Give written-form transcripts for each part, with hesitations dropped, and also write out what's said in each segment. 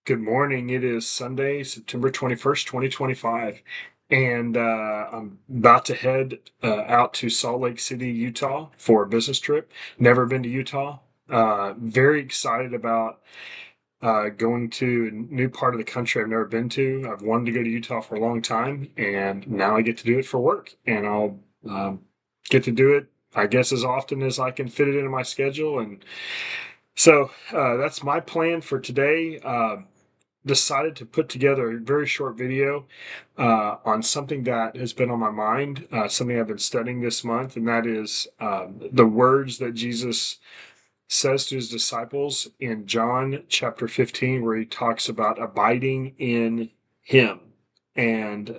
Good morning. It is Sunday, September 21st, 2025, and I'm about to head out to Salt Lake City, Utah for a business trip. Never been to Utah. Very excited about going to a new part of the country I've never been to. I've wanted to go to Utah for a long time, and now I get to do it for work, and I'll get to do it, I guess, as often as I can fit it into my schedule. And so that's my plan for today. Decided to put together a very short video on something that has been on my mind, something I've been studying this month, and that is the words that Jesus says to his disciples in John chapter 15, where he talks about abiding in him and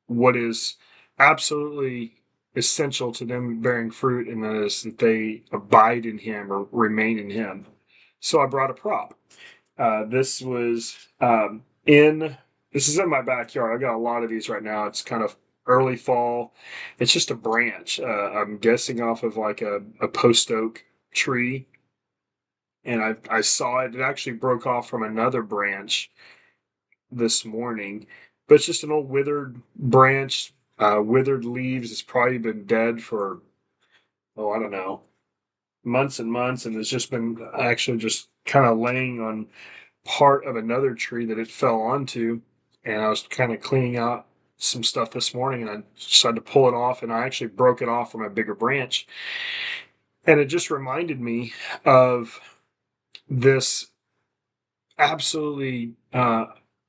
what is absolutely essential to them bearing fruit, and that is that they abide in him or remain in him. So I brought a prop. This was in this is in my backyard. I got a lot of these right now. It's kind of early fall. It's just a branch. I'm guessing off of like a post oak tree, and I saw it. It actually broke off from another branch this morning, but it's just an old withered branch, withered leaves. It's probably been dead for, oh, I don't know, months and months, and it's just been actually just kind of laying on part of another tree that it fell onto. And I was kind of cleaning out some stuff this morning, and I decided to pull it off, and I actually broke it off from a bigger branch. And it just reminded me of this absolutely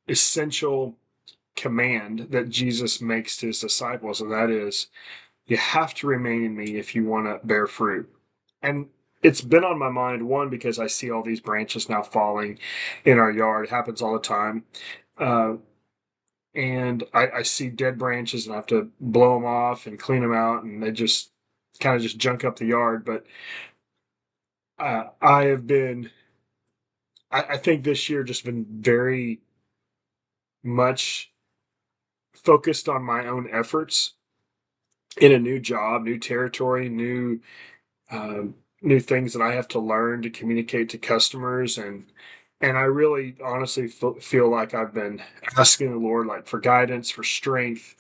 essential command that Jesus makes to his disciples, and that is, you have to remain in me if you want to bear fruit. And it's been on my mind, one, because I see all these branches now falling in our yard. It happens all the time. Uh, and I see dead branches, and I have to blow them off and clean them out, and they just kind of just junk up the yard. But I have been, I think this year just been very much focused on my own efforts in a new job, new territory, new things that I have to learn to communicate to customers. And I really honestly feel like I've been asking the Lord, like, for guidance, for strength,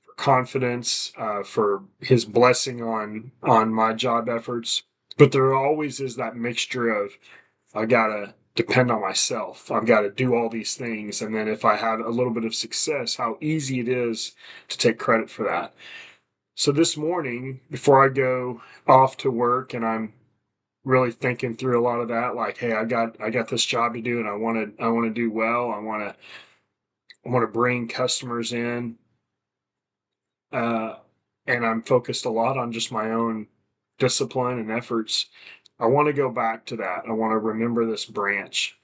for confidence, for his blessing on my job efforts. But there always is that mixture of, I gotta depend on myself. I've got to do all these things, and then if I have a little bit of success, how easy it is to take credit for that. So this morning, before I go off to work, and I'm really thinking through a lot of that, like, hey, I got this job to do, and I want to do well. I want to bring customers in, uh, and I'm focused a lot on just my own discipline and efforts. I want to go back to that. I want to remember this branch.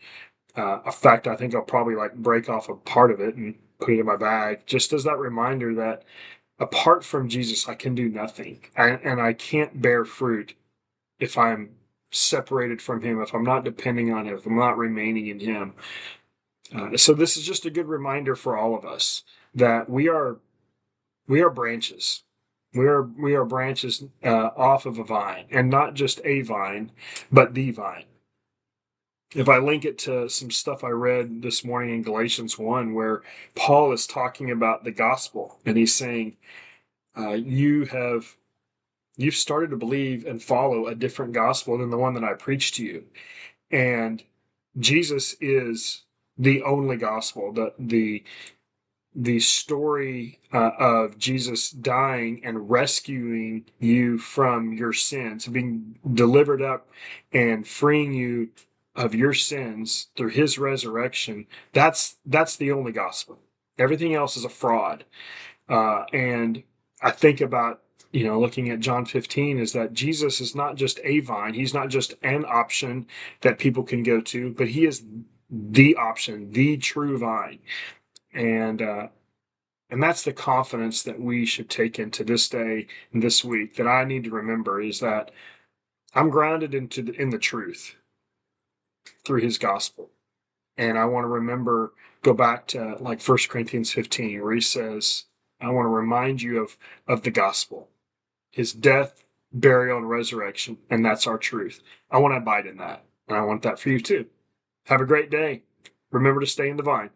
In fact, I think I'll probably like break off a part of it and put it in my bag, just as that reminder that apart from Jesus, I can do nothing, and I can't bear fruit if I'm separated from him, if I'm not depending on him, if I'm not remaining in him. So this is just a good reminder for all of us that we are branches. We are branches off of a vine, and not just a vine, but the vine. If I link it to some stuff I read this morning in Galatians 1, where Paul is talking about the gospel, and he's saying, you've started to believe and follow a different gospel than the one that I preached to you. And Jesus is the only gospel. The story of Jesus dying and rescuing you from your sins, being delivered up and freeing you of your sins through his resurrection, that's the only gospel. Everything else is a fraud. And I think about, looking at John 15, is that Jesus is not just a vine. He's not just an option that people can go to, but he is the option, the true vine. And and that's the confidence that we should take into this day and this week, that I need to remember, is that I'm grounded in the truth through his gospel. And I want to remember, go back to like 1 Corinthians 15, where he says, I want to remind you of the gospel, his death, burial, and resurrection. And that's our truth. I want to abide in that. And I want that for you too. Have a great day. remember to stay in the vine.